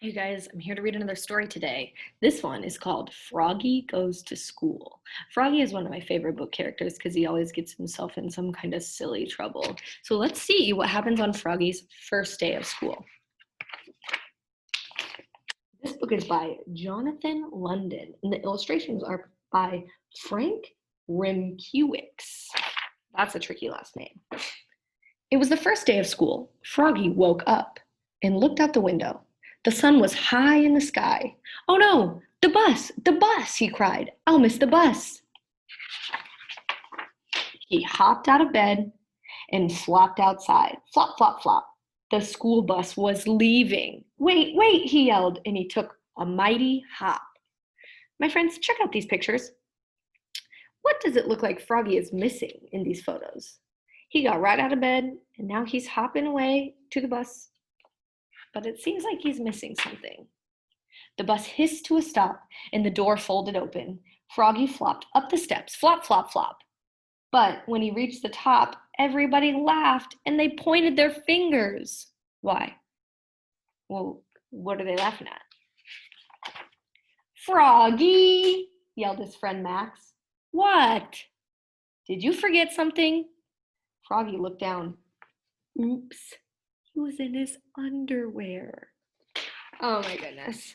Hey guys, I'm here to read another story today. This one is called Froggy Goes to School. Froggy is one of my favorite book characters because he always gets himself in some kind of silly trouble. So let's see what happens on Froggy's first day of school. This book is by Jonathan London, and the illustrations are by Frank Rimkiewicz. That's a tricky last name. It was the first day of school. Froggy woke up and looked out the window. The sun was high in the sky. "Oh no, the bus," he cried. "I'll miss the bus." He hopped out of bed and flopped outside. Flop, flop, flop. The school bus was leaving. "Wait, wait," he yelled, and he took a mighty hop. My friends, check out these pictures. What does it look like Froggy is missing in these photos? He got right out of bed, and now he's hopping away to the bus. But it seems like he's missing something. The bus hissed to a stop, and the door folded open. Froggy flopped up the steps, flop, flop, flop. But when he reached the top, everybody laughed, and they pointed their fingers. Why? Well, what are they laughing at? "Froggy!" yelled his friend Max. "What? Did you forget something?" Froggy looked down. Oops, he was in his underwear. Oh my goodness.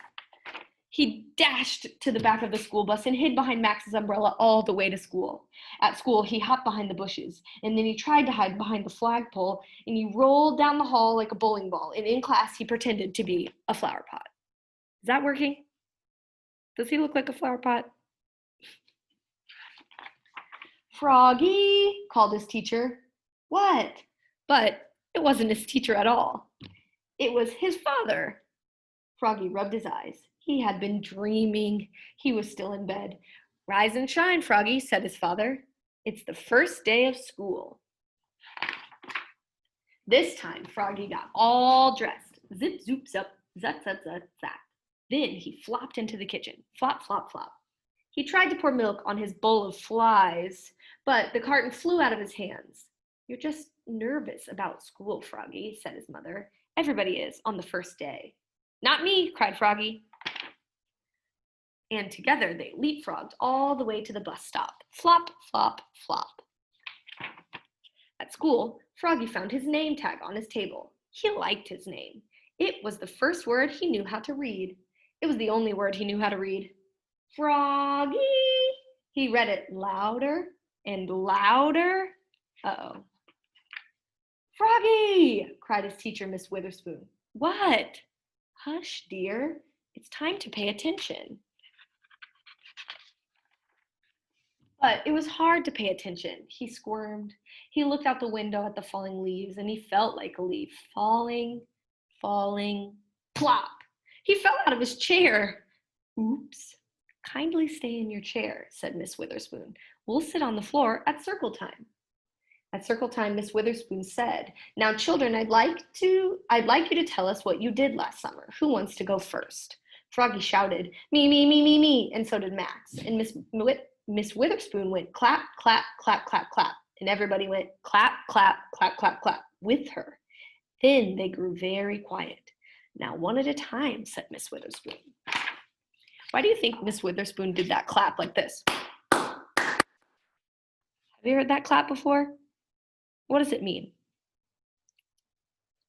He dashed to the back of the school bus and hid behind Max's umbrella all the way to school. At school, he hopped behind the bushes, and then he tried to hide behind the flagpole, and he rolled down the hall like a bowling ball, and in class, he pretended to be a flower pot. Is that working? Does he look like a flower pot? "Froggy," called his teacher. What? But it wasn't his teacher at all. It was his father. Froggy rubbed his eyes. He had been dreaming. He was still in bed. "Rise and shine, Froggy," said his father. "It's the first day of school." This time, Froggy got all dressed. Zip, zoop, zup, zut, zut, zut, zat. Then he flopped into the kitchen. Flop, flop, flop. He tried to pour milk on his bowl of flies, but the carton flew out of his hands. "You're just nervous about school, Froggy," said his mother. "Everybody is on the first day." "Not me," cried Froggy. And together they leapfrogged all the way to the bus stop. Flop, flop, flop. At school, Froggy found his name tag on his table. He liked his name. It was the first word he knew how to read. It was the only word he knew how to read. Froggy! He read it louder and louder. Uh-oh. "Froggy!" cried his teacher, Miss Witherspoon. "What?" "Hush, dear. It's time to pay attention." But it was hard to pay attention. He squirmed. He looked out the window at the falling leaves, and he felt like a leaf falling, falling, plop. He fell out of his chair. "Oops. Kindly stay in your chair," said Miss Witherspoon. "We'll sit on the floor at circle time." At circle time, Miss Witherspoon said, "Now, children, I'd like you to tell us what you did last summer. Who wants to go first?" Froggy shouted, "Me, me, me, me, me," and so did Max. And Miss Witherspoon went clap, clap, clap, clap, clap, and everybody went clap, clap, clap, clap, clap with her. Then they grew very quiet. "Now, one at a time," said Miss Witherspoon. Why do you think Miss Witherspoon did that clap like this? Have you heard that clap before? What does it mean?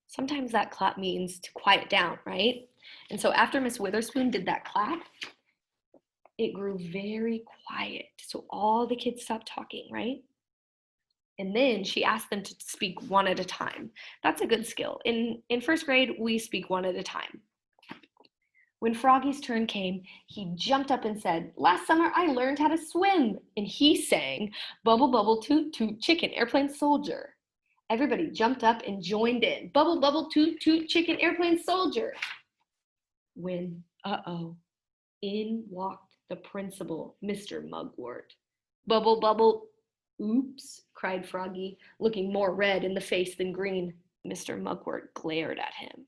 Sometimes that clap means to quiet down, right? And so after Miss Witherspoon did that clap, it grew very quiet. So all the kids stopped talking, right? And then she asked them to speak one at a time. That's a good skill. In first grade, we speak one at a time. When Froggy's turn came, he jumped up and said, "Last summer I learned how to swim." And he sang, "Bubble, bubble, toot, toot, chicken, airplane, soldier." Everybody jumped up and joined in. Bubble, bubble, toot, toot, chicken, airplane, soldier. When, in walked the principal, Mr. Mugwort. "Bubble, bubble." "Oops," cried Froggy, looking more red in the face than green. Mr. Mugwort glared at him.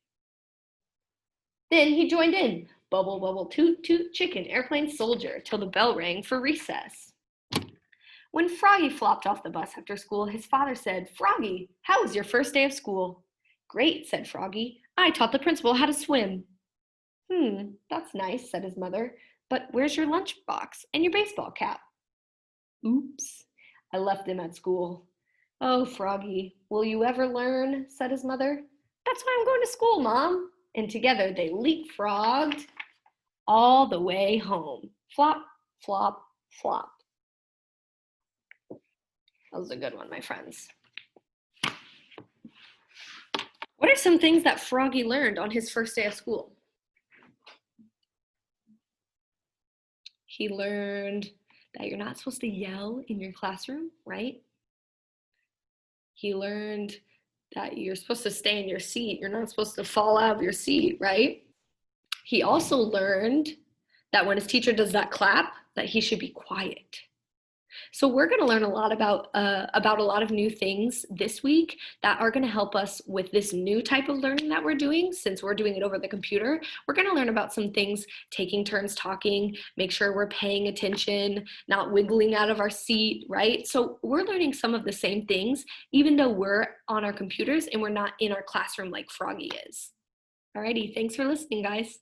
Then he joined in. Bubble, bubble, toot, toot, chicken, airplane, soldier, till the bell rang for recess. When Froggy flopped off the bus after school, his father said, "Froggy, how was your first day of school?" "Great," said Froggy. "I taught the principal how to swim." That's nice, said his mother. But where's your lunchbox and your baseball cap? Oops, I left them at school. Oh, Froggy, will you ever learn? Said his mother. That's why I'm going to school, Mom. And together they leapfrogged all the way home. Flop, flop, flop. That was a good one, my friends. What are some things that Froggy learned on his first day of school? He learned that you're not supposed to yell in your classroom, right? He learned that you're supposed to stay in your seat. You're not supposed to fall out of your seat, right? He also learned that when his teacher does that clap, that he should be quiet. So we're going to learn a lot about a lot of new things this week that are going to help us with this new type of learning that we're doing. Since we're doing it over the computer, we're going to learn about some things: taking turns talking, make sure we're paying attention, not wiggling out of our seat, right? So we're learning some of the same things, even though we're on our computers and we're not in our classroom like Froggy is. Alrighty, thanks for listening, guys.